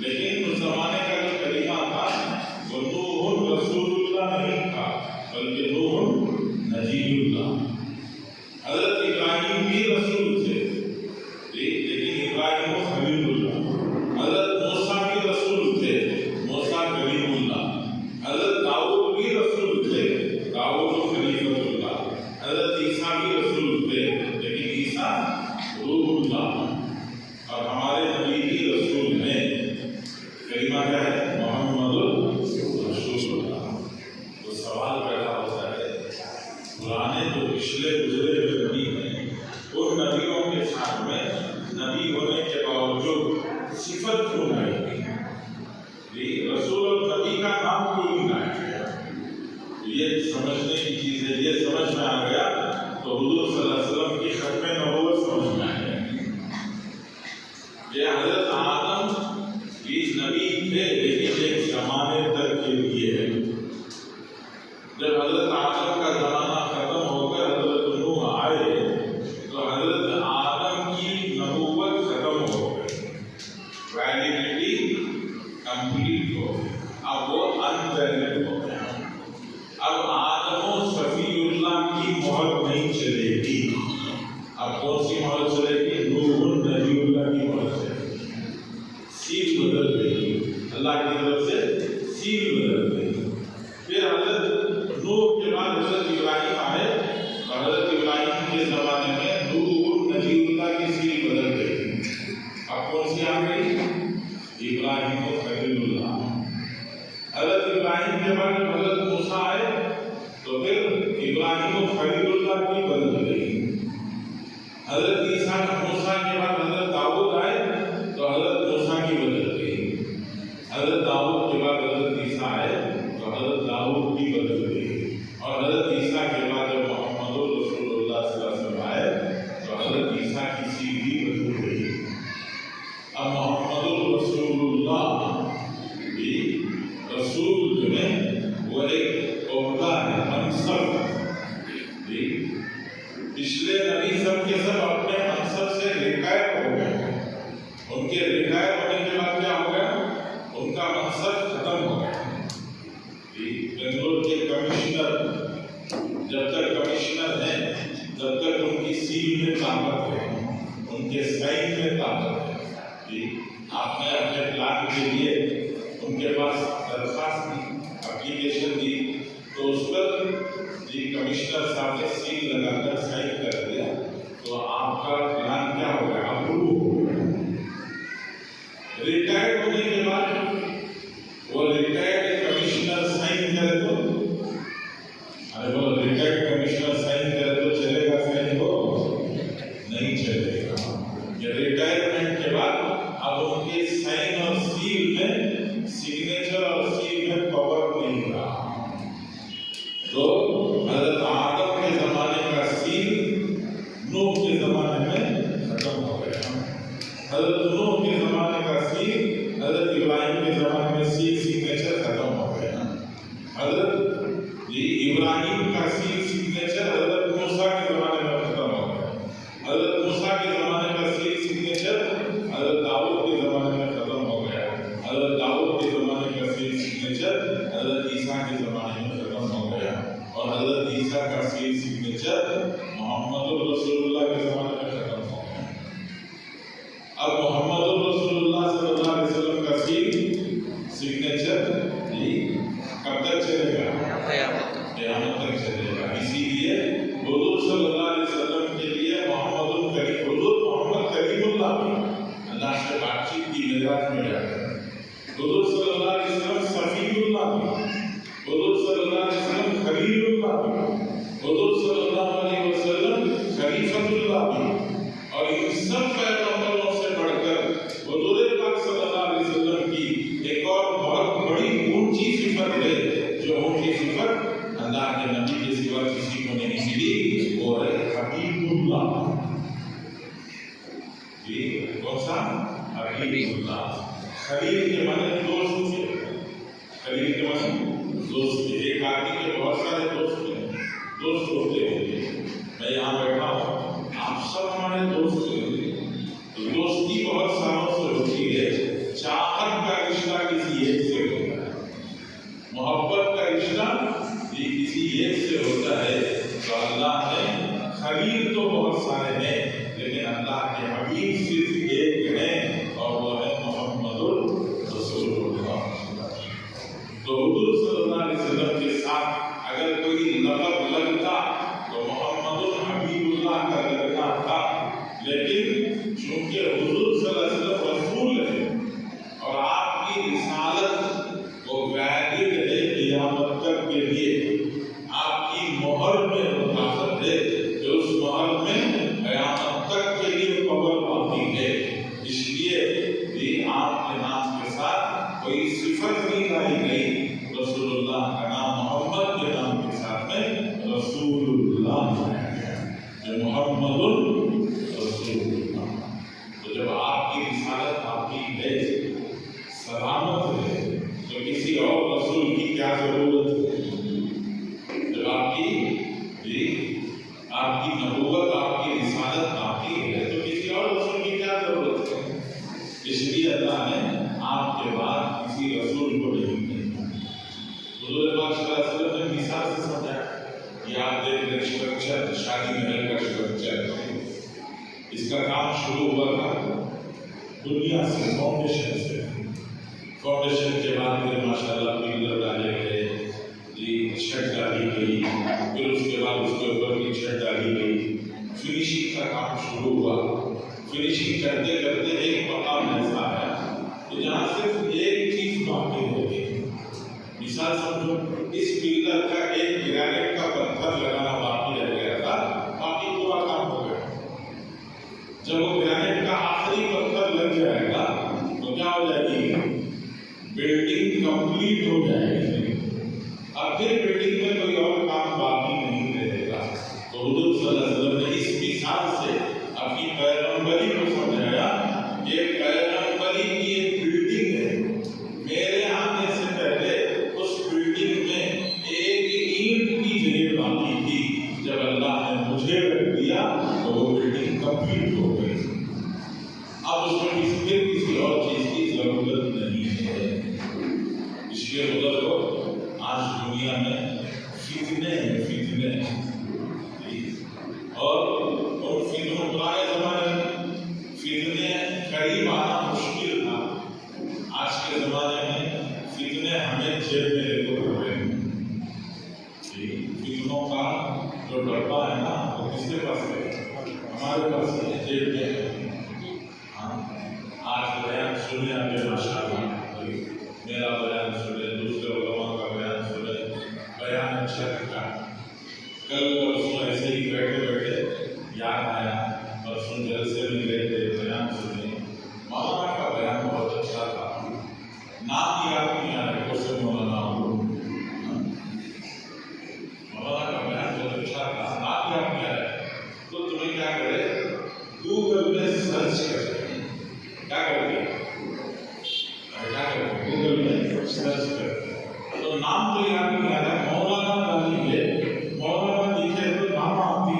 लेकिन उस ज़माने का जो कलिमा था वो नूह रसूलुल्लाह नहीं था, बल्कि नूह नजीउल्लाह। हज़रत इब्राहिम भी रसूल थे, लेकिन इब्राहिम खलीलुल्लाह। हज़रत मूसा भी रसूल थे, मूसा कलीमुल्लाह। हज़रत दाऊद भी रसूल थे, दाऊद खलीफतुल्लाह। हज़रत ईसा भी रसूल थे, लेकिन ईसा रूहुल्लाह। और हमारे नबी भी रसूल हैं। कलिमा क्या है? मुहम्मदुर रसूलुल्लाह। तो सवाल पैदा होता है, पुराने जो पिछले गुजरे हुए नबी हैं उन नबियों के साथ में नबी होने के बावजूद सिफत क्यों नहीं? रसूल और नबी का नाम क्यों नहीं लाया? ये समझने की चीज़ है। ये समझ में आ गया तो हुज़ूर सल्लल्लाहु अलैहि वसल्लम की खत्म नबूवत समझ में आ गया। ये हज़रत आदम भी नबी थे, लेकिन एक ज़माने तक के लिए है। जब हज़रत आदम का ज़माना खत्म होकर हज़रत नूह आए तो हज़रत आदम की नबूवत खत्म हो गई, वैलिडिटी कंप्लीट हो गई, अब वो अनवैलिड हो गया। अब आदम सफीउल्लाह की मोहर नहीं चलेगी। अब कौन सी मोहर चलेगी? नूह नबीउल्लाह की मोहर चलेगी। सील बदल गई, अल्लाह की तरफ से सील बदल गई। फिर हज़रत नूह के बाद हज़रत इब्राहिम आए और हज़रत इब्राहिम के ज़माने में नूह नबीउल्लाह की सील बदल गई। अब कौन सी आ गई? इब्राहिम खलीलुल्लाह। हज़रत इब्राहिम के बाद हज़रत मूसा आए के कमिश्नर जब तक कमिश्नर हैं तब तक उनकी सील में ताकत है, उनके साइन में ताकत है कि आपने अपने प्लान के लिए उनके पास दरखास्त दी, एप्लीकेशन दी, तो उस पर जी कमिश्नर साहब ने सील लगाकर साइन कर दिया तो आपका प्लान क्या हो गया, अप्रूव हो गया। रिटायर्ड होने के बाद वो रिटायर्ड कमिश्नर साइन करे तो, अरे बोलो रिटायर्ड कमिश्नर साइन करे तो चलेगा साइन हो? नहीं चलेगा। ये रिटायरमेंट के बाद अब उनके साइन और सील में, सिग्नेचर और सील में पावर नहीं रहा। तो हजरत आदम के जमाने का सील नूह के जमाने में खत्म हो गया। हजरत नूह के जमाने का सील हजरत इब्राहिम के जमाने में सील सिग्नेचर खत्म हो गया। हजरत इब्राहिम का सील सिग्नेचर हजरत मूसा के जमाने में खत्म हो गया। हजरत मूसा के जमाने का सील सिग्नेचर हजरत दाऊद के जमाने में खत्म हो गया। हजरत दाऊद के जमाने का सील सिग्नेचर हजरत ईसा के जमाने में खत्म हो गया। और हजरत ईसा का सील सिग्नेचर मोहम्मद रसूलुल्लाह के जमाने में खत्म हो गया। अब मोहम्मद रसूलुल्लाह सल्लल्लाहु अलैहि वसल्लम का सील सिग्नेचर कब तक चलेगा? क़यामत तक चलेगा। इसीलिए हुजूर सल्लल्लाहु अलैहि वसल्लम के लिए हुजूर मोहम्मद कलीमुल्लाह अल्लाह से बातचीत की मेराज में जाकर, हुजूर सल्लल्लाहु अलैहि वसल्लम सफीउल्लाह, हुजूर सल्लल्लाहु अलैहि वसल्लम खलीलुल्लाह, हुजूर सल्लल्लाहु अलैहि वसल्लम खलीफतुल्लाह, और इन सब पैगंबरों से बढ़कर हुजूर पाक सल्लल्लाहु अलैहि वसल्लम की एक और बहुत बड़ी ऊंची सिफत है, जो ऊंची सिफत अल्लाह के नबी के सिवा किसी को नहीं मिली, वो है हबीबुल्लाह। ये कौन सा? हबीबुल्लाह। खलील के माने दोस्त थे, खलील के माने दोस्त थे। एक आदमी के बहुत सारे दोस्त होते होंगे। मैं यहाँ बैठा हूँ, आप सब हमारे दोस्त होंगे। तो दोस्ती बहुत सालों से होती है। चाहत का रिश्ता किसी एक से होता है, मोहब्बत का रिश्ता किसी एक से होता है। तो अल्लाह ने खलील तो बहुत सारे हैं, लेकिन अल्लाह के हबीब सिर्फ एक है, और वो है मोहम्मदुर रसूलुल्लाह। तो हुजूर सल्लल्लाहु अलैहि वसल्लम के साथ अगर कोई लक़ब लगता तो मोहम्मदुर हबीबुल्लाह का लगना था, लेकिन चूंकि हुजूर सल्लल्लाहु अलैहि वसल्लम रसूल है और आपकी रिसालत वो वैलिड है क़यामत तक के लिए, आपकी मोहर में ताकत है कि उस मोहर में क़यामत तक के लिए पावर बाकी है। इसलिए भी आपके नाम के साथ कोई सिफत नहीं लाई गई। रसूलुल्लाह का नाम मोहम्मद के नाम के साथ में रसूलुल्लाह बनाया गया, जो मोहम्मदुर रसूलुल्लाह। तो जब आपकी रिसालत आपकी है, सलामत है, तो किसी और रसूल की क्या जरूरत है? जब आपकी नबूवत, आपकी रिसालत आपकी है, तो किसी और रसूल की क्या जरूरत है? इसलिए अल्लाह ने आपके बाद किसी रसूल को नहीं भेजा। हुजूर पाक सल्लल्लाहु अलैहि वसल्लम ने मिसाल से समझाया कि आप देख रहे स्ट्रक्चर, शादी महल का स्ट्रक्चर, इसका काम शुरू हुआ था दुनिया से, फाउंडेशन से। फाउंडेशन के बाद फिर माशाल्लाह पिलर डाले गए, छत डाली गई, फिर उसके बाद उसके ऊपर की छत डाली गई, फिनिशिंग का काम शुरू हुआ। फिनिशिंग करते करते एक मकाम ऐसा है कि जहाँ सिर्फ एक चीज बाकी रह गई। मिसाल समझो, इस पिलर का एक ग्रेनाइट का पत्थर लगाना बाकी रह गया था, बाकी पूरा काम हो गया। जब वो ग्रेनाइट का आखिरी पत्थर लग जाएगा तो क्या हो जाएगी? बिल्डिंग कंप्लीट हो जाएगी। अब फिर बिल्डिंग में कोई और काम बाकी नहीं रहेगा। तो हुजूर सल्लल्लाहु अलैहि वसल्लम ने इस मिसाल से अपनी पैगंबरी को समझाया कि पैगंबरी की एक बिल्डिंग है, मेरे आने से पहले उस बिल्डिंग में एक ईंट की जगह बाकी थी। जब अल्लाह ने मुझे रख दिया तो वो बिल्डिंग कंप्लीट हो गई। अब उसमें किसी और चीज की जरूरत नहीं है। इसलिए बुजुर्गों, आज दुनिया में फितने और उन फितनों पुराने जमाने में फितने करीब आना मुश्किल था। आज के जमाने में फितने हमें जेब में लेकर घूम रहे हैं। फितनों का जो डब्बा है ना वो किसके पास है? हमारे पास है, जेब में है। हाँ, आज बयान सुने आपके माशाअल्लाह, मेरा बयान सुने, दूसरे उलमा का बयान सुने, बयान अच्छा लगा। कल परसों ऐसे ही बैठे बैठे याद आया, परसों जलसे में गए थे, बयान सुने, मौलाना का बयान बहुत अच्छा था। नाम याद नहीं आ रहा कौन से मौलाना हो, मौलाना का बयान बहुत अच्छा था, नाम याद नहीं आ रहा। तो तुम्हें क्या करे, गूगल में सर्च कर, क्या करते गूगल में सर्च कर, तो नाम तो याद नहीं आ रहा, मौलाना डालेंगे, मौलाना लिखे तो नाम आती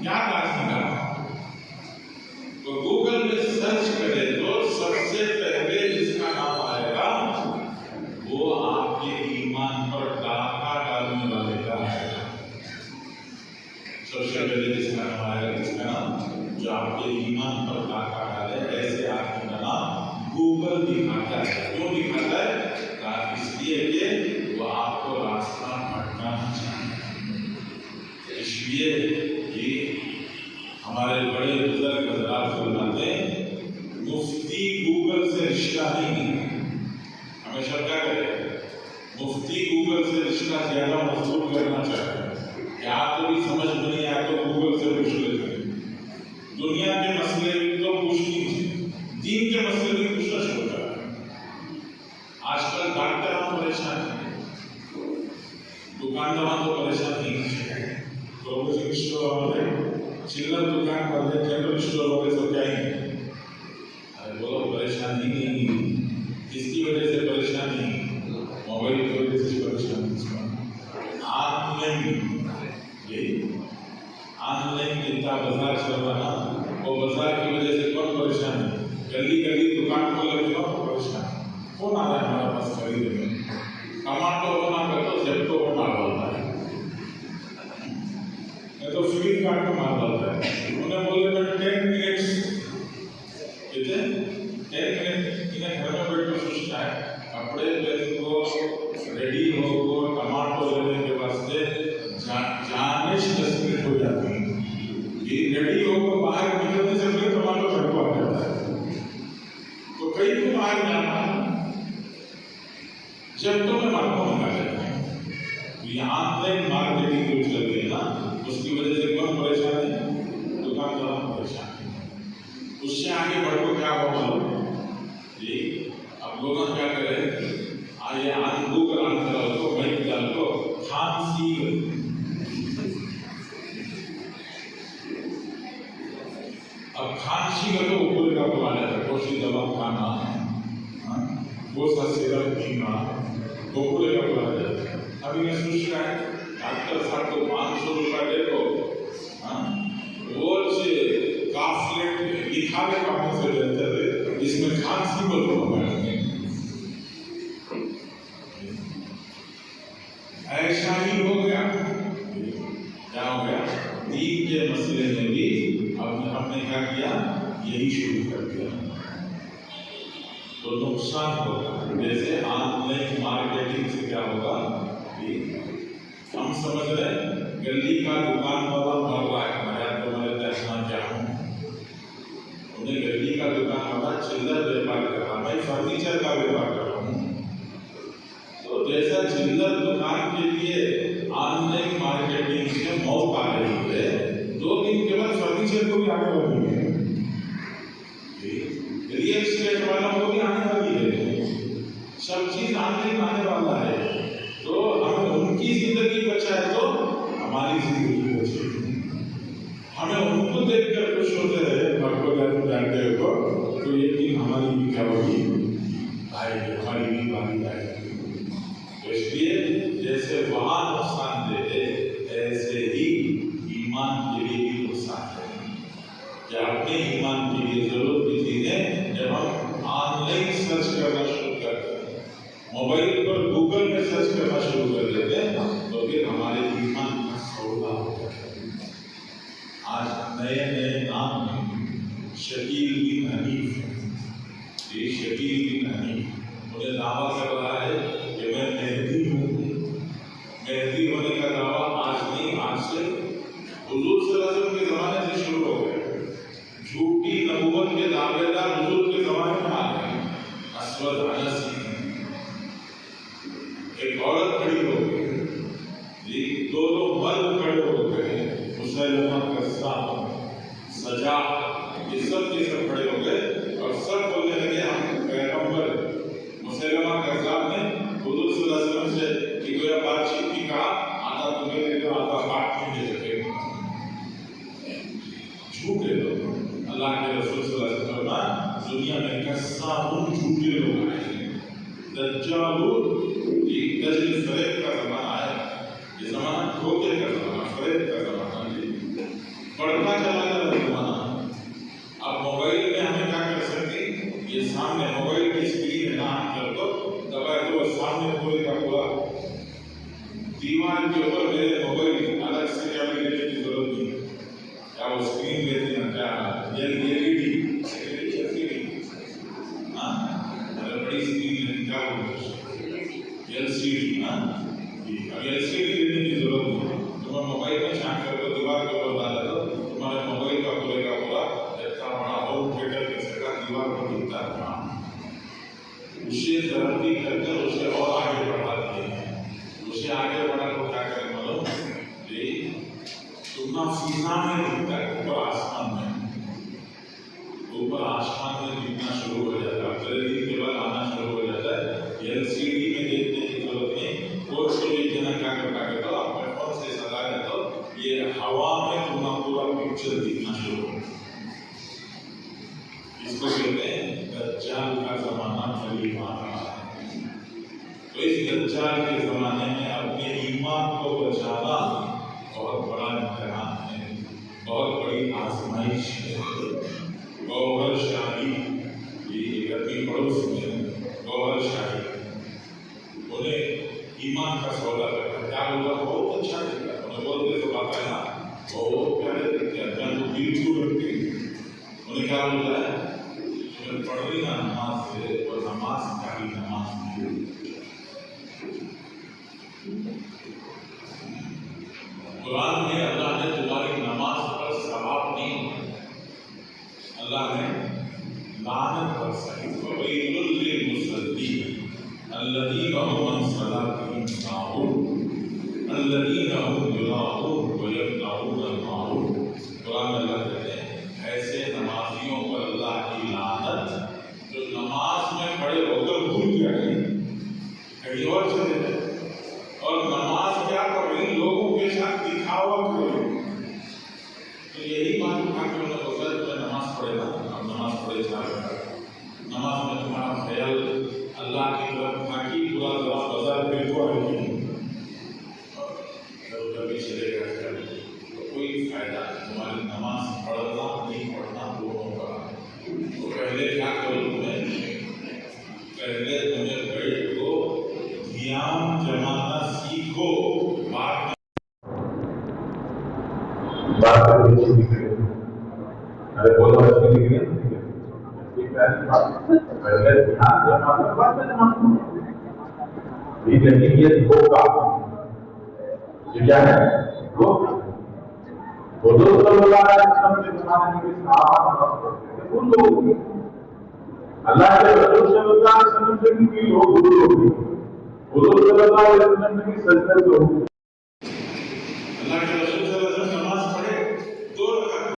याद आ जाएगा। तो गूगल में सर्च करें तो सबसे पहले जिसका नाम आएगा वो आपके ईमान पर डाका डालने वाले का आएगा। सबसे पहले जिसका नाम आएगा, जिसका नाम जो आपके ईमान पर डाका डाले, ऐसे आदमी का नाम गूगल दिखाता है। क्यों दिखाता है? इसलिए कि वो आपको रास्ता भटकाना चाहिए। इसलिए कि हमारे बड़े बुजुर्ग हजरात फरमाते हैं, मुफ्ती गूगल से रिश्ता नहीं। हमेशा क्या करें, मुफ्ती गूगल से रिश्ता ज्यादा मजबूत करना चाहते हैं। क्या कभी समझ में नहीं आया तो गूगल से पूछ लेते हैं। दुनिया के मसले तो पूछ लीजिए, दीन के मसले भी पूछना शुरू करा। आजकल डॉक्टर परेशान है, दुकानदार तो परेशान नहीं है, क्लोजिंग स्टोर वाले, चिल्लर दुकान वाले, जनरल स्टोर वाले सब क्या ही, अरे बोलो परेशानी नहीं, किसकी वजह से परेशानी? मोबाइल की वजह से परेशानी। ऑनलाइन जितना बाजार चल रहा है, वो बाजार की वजह से कौन परेशान है? गली गली दुकान खोल के कौन परेशान? कौन आ रहा है हमारे पास खरीदने? टमाटो बना कर तो जेप्टो को मार डालता है, नहीं तो फ्लिपकार्ट को मार डालता है। उन्हें बोले 10 मिनट्स, कितने 10 मिनट इन्हें घर में बैठ कर सोचना है, कपड़े पहन को रेडी हो टमाटो लेने के वास्ते जाने से 10 मिनट हो जाते हैं। ये रेडी होकर बाहर निकलने से पहले टमाटो घर को आ जाता है। तो कहीं को बाहर जाना जब तो मैं मार्को मंगा लेता हूँ। ये ऑनलाइन मार्केटिंग जो चल रही है ना, उसकी वजह से कौन परेशान है? दुकानदार परेशान है। उससे आगे बढ़ो क्या होगा जी? अब लोग क्या करें, आइए आज गूगल ऑन करो तो माइक डाल दो, खांसी अब खांसी का तो ऊपर का बुला लेता है, कोई दवा खाना, वो सा सिरप पीना, तो ऊपर का बुला लेता है। अभी मैं सोच रहा है डॉक्टर साहब को 500 रुपया दे दो, रोज काफलेट लिखा के काम से बेहतर है इसमें खांसी को तो ऐसा ही हो गया। क्या हो गया? दीन के मसले में भी अब हमने क्या किया, यही शुरू कर दिया, तो नुकसान होगा। जैसे ऑनलाइन मार्केटिंग से क्या होगा, हम समझ रहे गली का दुकान वाला मर रहा है, मैं तुम्हारे देखना चाहूँ, उन्हें गली का दुकान वाला चिल्लर व्यापार कर रहा, मैं फर्नीचर का व्यापार कर रहा हूँ। तो जैसा चिल्लर दुकान के लिए ऑनलाइन मार्केटिंग से मौत आ रही है, 2 दिन के बाद फर्नीचर को भी आने वाली है, रियल एस्टेट वालों को भी आने वाली है, सब चीज ऑनलाइन आने वाला है। तो हमें उनकी जिंदगी बचाए तो हमारी जिंदगी बचेगी। हमें उनको देखकर खुश होते रहे, भगवान जानते हो तो ये दिन हमारी भी क्या होगी, आएगी। बनने शुरू हो गए। झूठी नबूवत के दावेदार हुजूर के जमाने में आ गए। अस्वद अनसी एक औरत खड़ी हो गई, दो लोग मर्द खड़े हो गए, मुसलमान का साथ सजा, ये सब खड़े हो गए और सब बोलने लगे हम पैगंबर। मुसलमान का साथ ने हुजूर सल्लल्लाहु अलैहि वसल्लम से कि कोई बातचीत की कहा, आधा तुम्हें दे दो, आधा बात नहीं दे सके। झूठे लोग, अल्लाह के रसूल सल्लल्लाहु अलैहि वसल्लम दुनिया में कस्साबुन झूठे लोग आए। दज्जालून, एक दज्जल फरेब का जमाना है, ये जमाना धोखे का जमाना, फरेब का जमाना, बढ़ता चला जा रहा जमाना। अब मोबाइल में हमें क्या कर सकते, ये सामने मोबाइल की स्क्रीन है ना, कर दो दबाए तो सामने पूरे का पूरा दीवार के ऊपर मेरे मोबाइल अलग से क्या लेने की जरूरत नहीं। क्या वो स्क्रीन लेते हैं, क्या एलईडी बड़ी स्क्रीन है, क्या एलसीडी, अब एलसीडी लेने की जरूरत नहीं। तुम्हारे मोबाइल में छान कर दो, दीवार के ऊपर डाल दो, तुम्हारे मोबाइल का पूरे का पूरा इतना बड़ा होम थिएटर कैसे का दीवार पर दिखता है। उसे तरक्की करकर उसे और आगे बढ़ा दिए। उसे आगे बढ़ा तो क्या करें मालूम, सुनना सीधा में दिखता है, ऊपर आसमान में दिखना शुरू हो जाता है, अगले दिन के बाद आना शुरू हो जाता है। एलसीडी में देखने की जरूरत नहीं, कोई जना क्या करता है तो अपने फोन से सजा है तो ये हवा में पूरा पिक्चर दिखना शुरू हो। इसको कहते हैं दज्जाल का जमाना करीब आ रहा है। तो इस दज्जाल के जमाने में अपने ईमान को बचाना बहुत बड़ा इम्तिहान है, बहुत बड़ी आजमाइश है। गौहर शाही, ये अपनी पड़ोस में गौहर शाही, उन्हें ईमान का सौदा करना, क्या बोला, बहुत अच्छा दिखा, उन्हें बोलते तो बात है ना, बहुत प्यारे दिखते हैं, तो दिल को रखते हैं। उन्हें क्या बोला है, तुम्हें पढ़ रही ना नमाज से, और नमाज क्या ही नमाज नहीं। कुरान में अल्लाह ने तुम्हारी नमाज पर सवाब नहीं, अल्लाह ने लानत बरसाई। ववैलुल लिलमुसल्लीन अल्लज़ीना हुम अन सलातिहिम साहून अल्लज़ीना हुम युराऊन व यमनऊन अल-माऊन। कुरान में अल्लाह कहते हैं ऐसे नमाजियों पर अल्लाह की लानत जो नमाज में खड़े होकर भूल जाए, कहीं और चले जाए, और नमाज क्या कर रही, लोगों के साथ दिखावा कर रही। तो यही बात उठा के उन्होंने बोला, तुम्हें नमाज पढ़ेगा, अब नमाज पढ़े जा रहा है, नमाज में तुम्हारा ख्याल अल्लाह की तरफ था कि पूरा जवाब बाजार पे तो है, कभी चलेगा ख्याल तो कोई फायदा नहीं। तुम्हारी नमाज पढ़ना नहीं पढ़ना दोनों का। तो पहले क्या करो, पहले तुम्हें बैठ को ध्यान जमाना सीखो, बात अरे बोलो अच्छी निकली, पहले ध्यान जमाना बाद में नमाज, लेकिन ये धोखा, ये क्या है, धोखा। हुजूर सल्लल्लाहु अलैहि वसल्लम के जमाने में सहाबा नमाज पढ़ते थे, उन लोगों की, अल्लाह के रसूल सल्लल्लाहु अलैहि वसल्लम से भी लोग हुजूर सल्लल्लाहु अलैहि वसल्लम की सजदे से